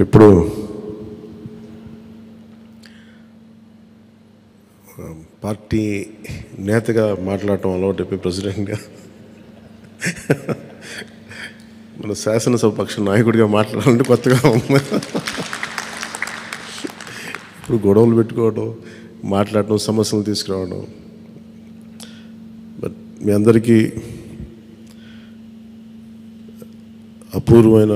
ఇప్పుడు పార్టీ నేతగా మాట్లాడటం అలవాటు ప్రెసిడెంట్గా మన శాసనసభ పక్ష నాయకుడిగా మాట్లాడాలంటే కొత్తగా ఉంది. ఇప్పుడు గొడవలు పెట్టుకోవడం, మాట్లాడటం, సమస్యలు తీసుకురావడం. బట్ మీ అందరికీ అపూర్వమైన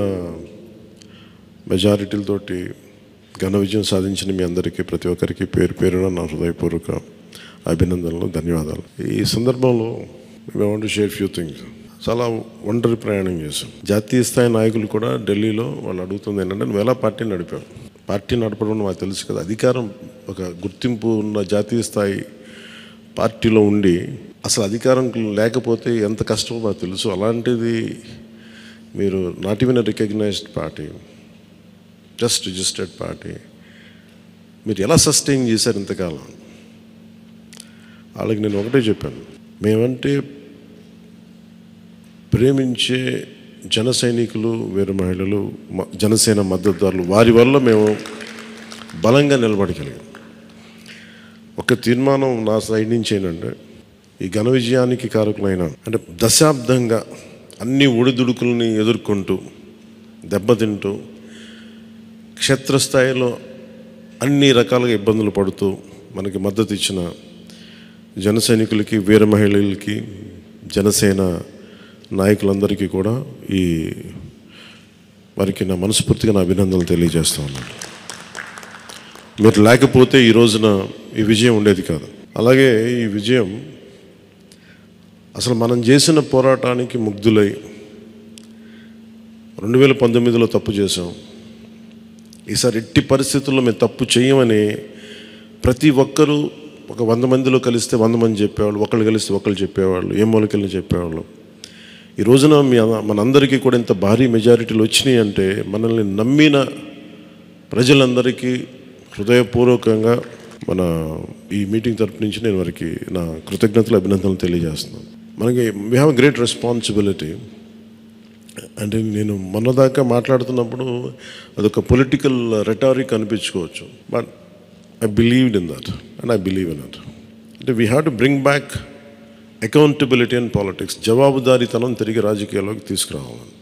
మెజారిటీలతోటి ఘన విజయం సాధించిన మీ అందరికీ, ప్రతి ఒక్కరికి పేరు పేరున నా హృదయపూర్వక అభినందనలు, ధన్యవాదాలు. ఈ సందర్భంలో I want to share few things. చాలా ఒంటరి ప్రయాణం చేశాం. జాతీయ స్థాయి నాయకులు కూడా ఢిల్లీలో వాళ్ళు అడుగుతుంది ఏంటంటే, నువ్వు ఎలా పార్టీ నడిపావు? పార్టీ నడపడం మాకు తెలుసు కదా, అధికారం ఒక గుర్తింపు ఉన్న జాతీయ స్థాయి పార్టీలో ఉండి అసలు అధికారం లేకపోతే ఎంత కష్టమో మాకు తెలుసు. అలాంటిది మీరు not even recognised party, just registered party, మీరు ఎలా సస్టైన్ చేశారు ఇంతకాలం? వాళ్ళకి నేను ఒకటే చెప్పాను, మేమంటే ప్రేమించే జన సైనికులు, వీర మహిళలు, జనసేన మద్దతుదారులు, వారి వల్ల మేము బలంగా నిలబడగలిగాం. ఒక తీర్మానం నా సైడ్ నుంచి ఏంటంటే, ఈ ఘన విజయానికి కారకులైన, అంటే దశాబ్దంగా అన్ని ఒడిదుడుకుల్ని ఎదుర్కొంటూ దెబ్బతింటూ క్షేత్రస్థాయిలో అన్ని రకాలుగా ఇబ్బందులు పడుతూ మనకి మద్దతు ఇచ్చిన జన సైనికులకి, వీర మహిళలకి, జనసేన నాయకులందరికీ కూడా వారికి నా మనస్ఫూర్తిగా నా అభినందనలు తెలియజేస్తూ ఉన్నాను. మీరు లేకపోతే ఈ రోజున ఈ విజయం ఉండేది కాదు. అలాగే ఈ విజయం అసలు మనం చేసిన పోరాటానికి ముగ్ధులై 2019లో తప్పు చేసాం, ఈసారి ఎట్టి పరిస్థితుల్లో మేము తప్పు చేయమని ప్రతి ఒక్కరూ ఒక 100 మందిలో కలిస్తే 100 మంది చెప్పేవాళ్ళు, ఒకళ్ళు కలిస్తే ఒకళ్ళు చెప్పేవాళ్ళు, ఏ మూలకెళ్ళి చెప్పేవాళ్ళు. ఈ రోజున మనందరికీ కూడా ఇంత భారీ మెజారిటీలు వచ్చినాయి అంటే, మనల్ని నమ్మిన ప్రజలందరికీ హృదయపూర్వకంగా మన ఈ మీటింగ్ తరపు నుంచి నేను వారికి నా కృతజ్ఞతలు, అభినందనలు తెలియజేస్తున్నాను. మనకి we have a great responsibility. అంటే నేను మొన్నదాకా మాట్లాడుతున్నప్పుడు అదొక పొలిటికల్ రెటారిక్ అనిపించుకోవచ్చు, but I believed in that and I believe in that. అంటే we have to bring back accountability and politics. జవాబుదారీతనం తిరిగి రాజకీయాల్లోకి తీసుకురావాలని.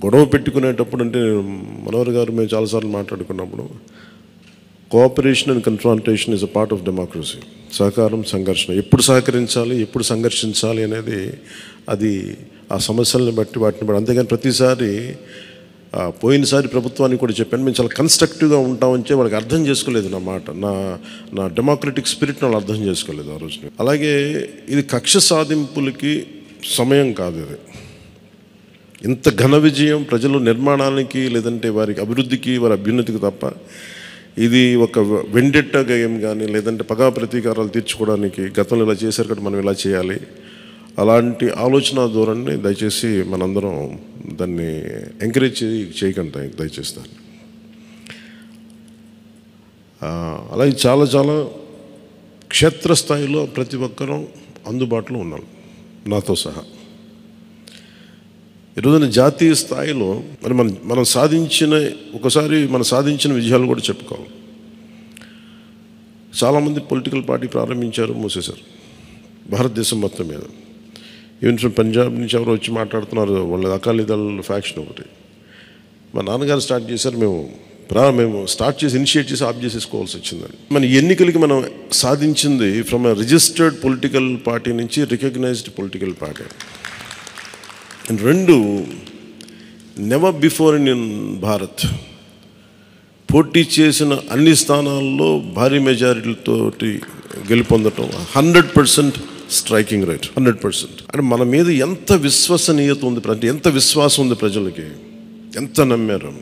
గొడవ పెట్టుకునేటప్పుడు అంటే మనోహర్ గారు మేము చాలాసార్లు మాట్లాడుకున్నప్పుడు, cooperation and confrontation is a part of democracy. సహకారం, సంఘర్షణ, ఎప్పుడు సహకరించాలి, ఎప్పుడు సంఘర్షించాలి అనేది అది ఆ సమస్యలను బట్టి వాటిని బట్టి. అంతేగాని ప్రతిసారి పోయినసారి ప్రభుత్వానికి కూడా చెప్పాను, మేము చాలా కన్స్ట్రక్టివ్గా ఉంటామని చెప్పి వాళ్ళకి అర్థం చేసుకోలేదు నా మాట, నా డెమోక్రటిక్ స్పిరిట్ని వాళ్ళు అర్థం చేసుకోలేదు ఆ రోజున. అలాగే ఇది కక్ష సాధింపులకి సమయం కాదు. ఇది ఇంత ఘన విజయం ప్రజల నిర్మాణానికి, లేదంటే వారికి అభివృద్ధికి, వారి అభ్యున్నతికి తప్ప ఇది ఒక వెండెట్టా గేమ్ కానీ, లేదంటే పగా ప్రతీకారాలు తీర్చుకోవడానికి గతంలో ఇలా చేశారు కాబట్టి మనం ఇలా చేయాలి, అలాంటి ఆలోచన ధోరణిని దయచేసి మనందరం దాన్ని ఎంకరేజ్ చేయకండి దయచేసి దాన్ని. అలాగే చాలా చాలా క్షేత్రస్థాయిలో ప్రతి ఒక్కరూ అందుబాటులో ఉన్నాం, నాతో సహా. ఈరోజున జాతీయ స్థాయిలో మరి మనం సాధించిన విజయాలు కూడా చెప్పుకోవాలి. చాలామంది పొలిటికల్ పార్టీ ప్రారంభించారు, మూసేశారు భారతదేశం మొత్తం మీద. ఈవెన్ ఫ్రమ్ పంజాబ్ నుంచి ఎవరు వచ్చి మాట్లాడుతున్నారు, వాళ్ళ అకాలీదళ్ ఫ్యాక్షన్ ఒకటి. మా నాన్నగారు స్టార్ట్ చేశారు, మేము స్టార్ట్ చేసి ఇనిషియేట్ చేసి ఆఫ్ చేసేసుకోవాల్సి వచ్చిందని. మన ఎన్నికలకి మనం సాధించింది from a registered political party నుంచి రికగ్నైజ్డ్ పొలిటికల్ పార్టీ. అండ్ రెండు, నెవర్ బిఫోర్ ఇన్ భారత్ పోటీ చేసిన అన్ని స్థానాల్లో భారీ మెజారిటీలతోటి గెలుపొందటం, 100% స్ట్రైకింగ్ రేట్, 100%. అంటే మన మీద ఎంత విశ్వసనీయత ఉంది, అంటే ఎంత విశ్వాసం ఉంది ప్రజలకి, ఎంత నమ్మారు,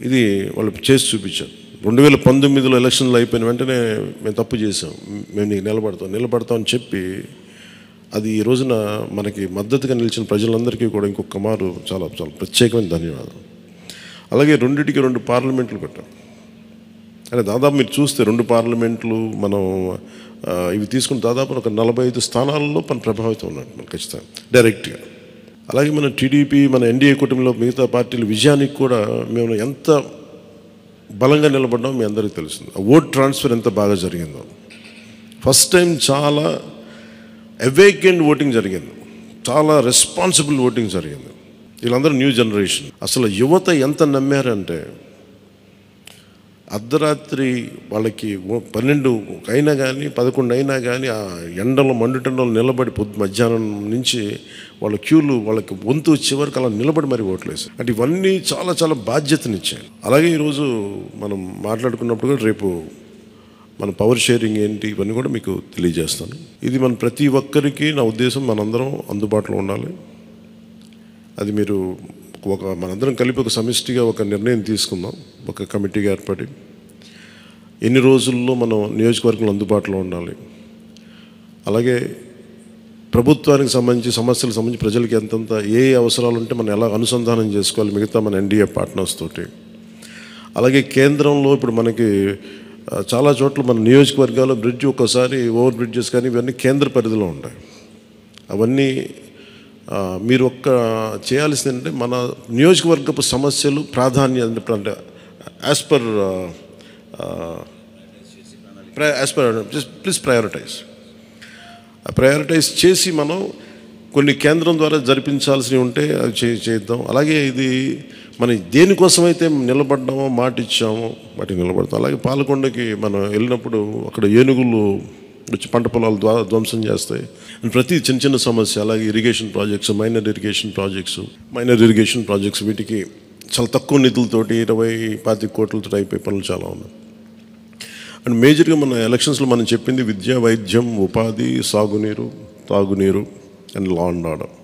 ఇది వాళ్ళు చేసి చూపించారు. 2019లో ఎలక్షన్లు అయిపోయిన వెంటనే మేము తప్పు చేసాం, మేము నీకు నిలబడతాం అని చెప్పి, అది ఈ రోజున మనకి మద్దతుగా నిలిచిన ప్రజలందరికీ కూడా ఇంకొక మారు చాలా చాలా ప్రత్యేకమైన ధన్యవాదాలు. అలాగే 2 పార్లమెంట్లు కట్టాం. అంటే దాదాపు మీరు చూస్తే 2 పార్లమెంట్లు మనం ఇవి తీసుకుని దాదాపు ఒక 45 స్థానాల్లో ప్రభావితం ఉన్నట్టు ఖచ్చితంగా డైరెక్ట్గా. అలాగే మన టీడీపీ, మన ఎన్డీఏ కూటమిలో మిగతా పార్టీల విజయానికి కూడా మేము ఎంత బలంగా నిలబడ్డామో మీ అందరికీ తెలుస్తుంది. ఓట్ ట్రాన్స్ఫర్ ఎంత బాగా జరిగిందో. ఫస్ట్ టైం చాలా అవేకెండ్ ఓటింగ్ జరిగింది, చాలా రెస్పాన్సిబుల్ ఓటింగ్ జరిగింది. వీళ్ళందరూ న్యూ జనరేషన్. అసలు యువత ఎంత నమ్మారంటే అర్ధరాత్రి వాళ్ళకి 12 అయినా కానీ 11 అయినా కానీ ఆ ఎండలో మండుటెండలో నిలబడి మధ్యాహ్నం నుంచి వాళ్ళ క్యూలు వాళ్ళకి వంతు వచ్చే వరకు అలా నిలబడి మరి ఓట్లు వేశారు. అంటే ఇవన్నీ చాలా చాలా బాధ్యతనిచ్చాయి. అలాగే ఈరోజు మనం మాట్లాడుకున్నప్పుడు కూడా రేపు మన పవర్ షేరింగ్ ఏంటి ఇవన్నీ కూడా మీకు తెలియజేస్తాను. ఇది మన ప్రతి ఒక్కరికి నా ఉద్దేశం మనందరం అందుబాటులో ఉండాలి. అది మీరు మనందరం కలిపి ఒక సమిష్టిగా ఒక నిర్ణయం తీసుకుందాం, ఒక కమిటీగా ఏర్పడి ఎన్ని రోజుల్లో మనం నియోజకవర్గంలో అందుబాటులో ఉండాలి. అలాగే ప్రభుత్వానికి సంబంధించి సమస్యలకు సంబంధించి ప్రజలకి ఎంతంత ఏ అవసరాలు ఉంటే మనం ఎలా అనుసంధానం చేసుకోవాలి మిగతా మన ఎన్డీఏ పార్ట్నర్స్ తోటి. అలాగే కేంద్రంలో ఇప్పుడు మనకి చాలా చోట్ల మన నియోజకవర్గాల్లో బ్రిడ్జ్ ఒక్కోసారి ఓవర్ బ్రిడ్జెస్ కానీ ఇవన్నీ కేంద్ర పరిధిలో ఉంటాయి. అవన్నీ మీరు చేయాల్సింది ఏంటంటే మన నియోజకవర్గపు సమస్యలు ప్రాధాన్యత అంటే యాజ్ పర్ ప్లీజ్ ప్రయారిటైజ్ చేసి మనం కొన్ని కేంద్రం ద్వారా జరిపించాల్సినవి ఉంటే అవి చేద్దాం. అలాగే ఇది మనం దేనికోసమైతే నిలబడ్డామో మాట ఇచ్చామో వాటికి నిలబడతాం. అలాగే పాలకొండకి మనం వెళ్ళినప్పుడు అక్కడ ఏనుగులు వచ్చి పంట పొలాలు ధ్వంసం చేస్తాయి. ప్రతి చిన్న చిన్న సమస్య. అలాగే irrigation projects, minor irrigation projects వీటికి చాలా తక్కువ నిధులతోటి 20-25 కోట్లతో అయిపోయే పనులు చాలా ఉన్నాయి. అండ్ మేజర్గా మన ఎలక్షన్స్లో మనం చెప్పింది విద్య, వైద్యం, ఉపాధి, సాగునీరు, తాగునీరు అండ్ లా అండ్ ఆర్డర్.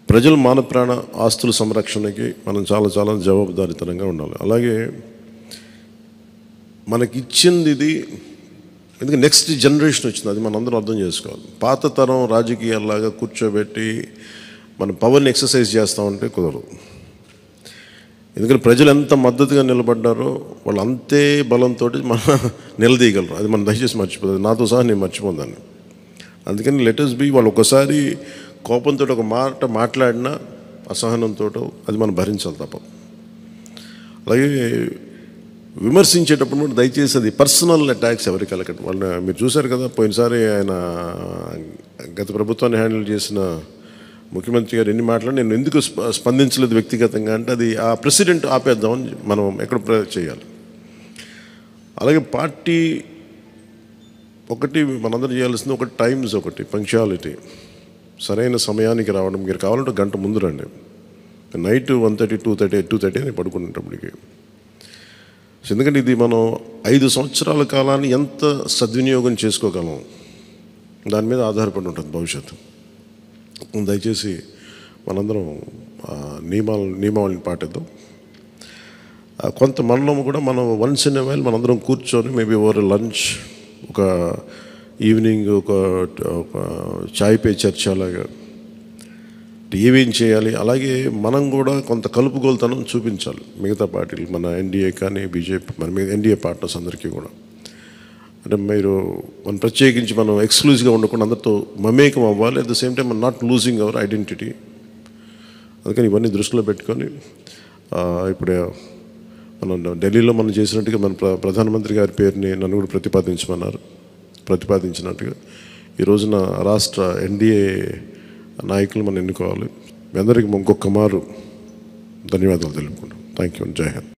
ప్రజల మాన ప్రాణ ఆస్తుల సంరక్షణకి మనం చాలా చాలా జవాబుదారీతనంగా ఉండాలి. అలాగే మనకిచ్చింది ఇది ఎందుకంటే నెక్స్ట్ జనరేషన్ వచ్చింది, అది మనం అందరం అర్థం చేసుకోవాలి. పాత తరం రాజకీయాల్లాగా కూర్చోబెట్టి మనం పవర్ని ఎక్సర్సైజ్ చేస్తామంటే కుదరదు. ఎందుకంటే ప్రజలు ఎంత మద్దతుగా నిలబడ్డారో వాళ్ళు అంతే బలంతో మనం నిలదీయగలరు. అది మనం దయచేసి మర్చిపోతుంది. నాతో సహా నేను మర్చిపోదాన్ని. అందుకని లెటర్స్ బి వాళ్ళు ఒకసారి కోపంతో ఒక మాట మాట్లాడినా అసహనంతో అది మనం భరించాలి తప్ప. అలాగే విమర్శించేటప్పుడు కూడా దయచేసి అది పర్సనల్ అటాక్స్ ఎవరికి కలగండి. వాళ్ళని మీరు చూశారు కదా, పోయినసారి ఆయన గత ప్రభుత్వాన్ని హ్యాండిల్ చేసిన ముఖ్యమంత్రి గారు ఎన్ని మాట్లాడి నేను ఎందుకు స్పందించలేదు వ్యక్తిగతంగా అంటే అది ఆ ప్రెసిడెంట్ ఆపేద్దామని మనం ఎక్కడ చేయాలి. అలాగే పార్టీ ఒకటి మనందరూ చేయాల్సింది ఒకటి టైమ్స్, ఒకటి పంక్చువాలిటీ, సరైన సమయానికి రావడం. మీరు కావాలంటే గంట ముందు రండి. నైట్ 1:30, 2:30 అని పడుకునేటప్పటికి. ఎందుకంటే ఇది మనం 5 సంవత్సరాల కాలాన్ని ఎంత సద్వినియోగం చేసుకోగలం దాని మీద ఆధారపడి ఉంటుంది భవిష్యత్తు. దయచేసి మనందరం నియమావళిని పాటిద్దాం. కొంత మనలో కూడా మనం వన్స్ ఇన్ ఎ వైల్ మనందరం కూర్చొని మేబీ ఓవర్ లంచ్, ఒక ఈవినింగ్ ఒక చాయ్ పే చర్చ లాగా ఏమేం చేయాలి. అలాగే మనం కూడా కొంత కలుపుగోలుతనం చూపించాలి మిగతా పార్టీలు, మన ఎన్డీఏ కానీ బీజేపీ, మన ఎన్డీఏ పార్ట్నర్స్ అందరికీ కూడా. అంటే మనం ప్రత్యేకించి మనం ఎక్స్క్లూజివ్గా ఉండకుండా అందరితో మమేకం అవ్వాలి. At the same time not losing our identity. అందుకని ఇవన్నీ దృష్టిలో పెట్టుకొని ఇప్పుడు మనం ఢిల్లీలో మనం చేసినట్టుగా మన ప్రధానమంత్రి గారి పేరుని నన్ను కూడా ప్రతిపాదించినట్టుగా ఈ రోజున రాష్ట్ర ఎన్డీఏ నాయకులు మనం ఎన్నుకోవాలి. మీ అందరికీ ఇంకొక మారు ధన్యవాదాలు తెలుపుకుంటాం. Thank you. జై హింద్.